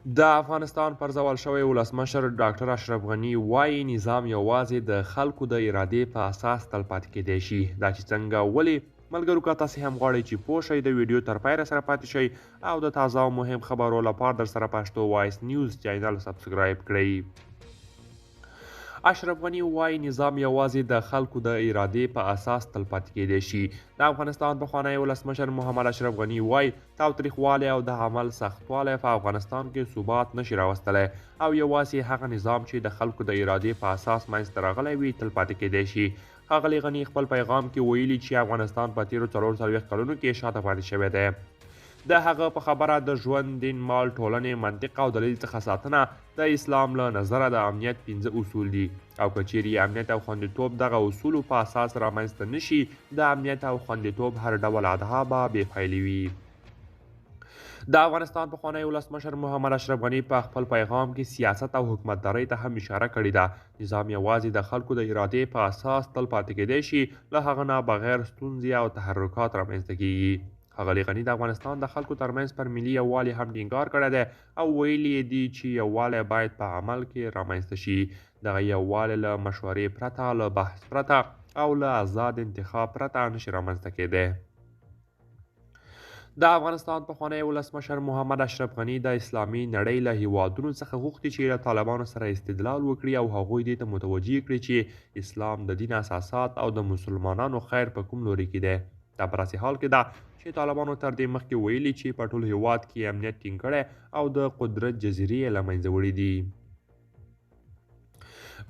د افغانستان پر زوال شوی ولسمشر ډاکټر اشرف غني وایي نظام یوازې د خلکو د ارادې په اساس تلپاتې کیدی شي. دا چې څنګه ولې ملګرو که تاسې هم غواړئ چې پوه شئ د ویډیو تر پایه سره پاتې شئ او د تازه او مهم خبرو لپاره در سره پښتو وایس نیوز چینل سبسکرایب کړئ. اشرف غني وایي نظام یوازې د خلکو د ارادې په اساس تلپاتې کیدی شي. د افغانستان پخوانی ولسمشر محمد اشرف غني وایي تاوتریخوالی او د عمل سختوالی په افغانستان کې ثبات نشي راوستلی او یوازې هغه نظام چې د خلکو د ارادې په اساس منځته راغلی وي تلپاتې کیدی شي. ښاغلي غني خپل پیغام کې ویلي چې افغانستان په تیرو 44 کلونو کې شاته پاتې شوی دی. د هغه په خبره د ژوند، دین، مال، ټولنې، منطق او دلیل څخه ساتنه د اسلام له نظره د امنیت 15 اصول دي او که چیرې امنیت او خوندیتوب دغه اصولو په اساس رامنځته نشي د امنیت او خوندیتوب هر ډول ادعا به بېپایلې وي. د افغانستان پخوانی ولسمشر محمد اشرف غني په خپل پیغام کې سیاست او حکومتدارۍ ته هم اشاره کړې ده. نظام یوازې د خلکو د ارادې په اساس تل پاتې کیدی شي، له هغه نه بغیر ستونزې او تحرکات رامنځته کیږي. ښاغلي غني د افغانستان د خلکو ترمنځ پر ملي یووالي هم ټینګار کړی دی او ویلي دي چې یووالی باید په عمل کې رامنځته شي. دغه یووالی له مشورې پرته، له بحث پرته او له آزاد انتخاب پرته نشي رامنځته کیدی. د افغانستان پخوانی ولسمشر محمد اشرف غني د اسلامي نړۍ له هیوادونو څخه غوښتي چې له طالبانو سره استدلال وکړي او هغوی دې ته متوجه کړي چې اسلام د دین اساسات او د مسلمانانو خیر په کوم لوري کې دی. دا په داسې حال کې ده چې طالبانو تر دې مخکې ویلي چې په ټول هیواد کې امنیت ټینګ کړی او د قدرت جزیرې یې له منځه وړي دي.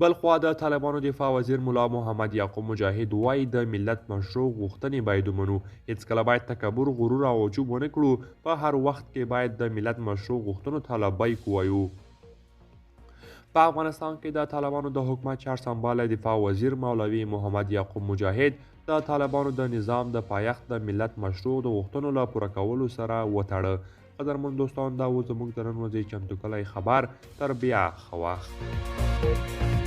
بلخوا د طالبانو دفاع وزیر ملا محمد یعقوب مجاهد وایي د ملت مشروع غوښتنې باید ومنو. هیڅکله باید تکبر، غرور او عجوب ونه کړو. په هر وخت کې باید د ملت مشروع غوښتنو ته لبیک ووایو. په افغانستان کې د طالبانو د حکومت چار سمباله دفاع وزیر مولوي محمد یعقوب مجاهد د طالبانو د نظام د پایښت د ملت مشروع د غوښتنو له پوره کولو سره وتړه. قدرمن دوستان، دا و زموږ د نن ورځې چمتو کلی خبر. تر بیا ښه وخت.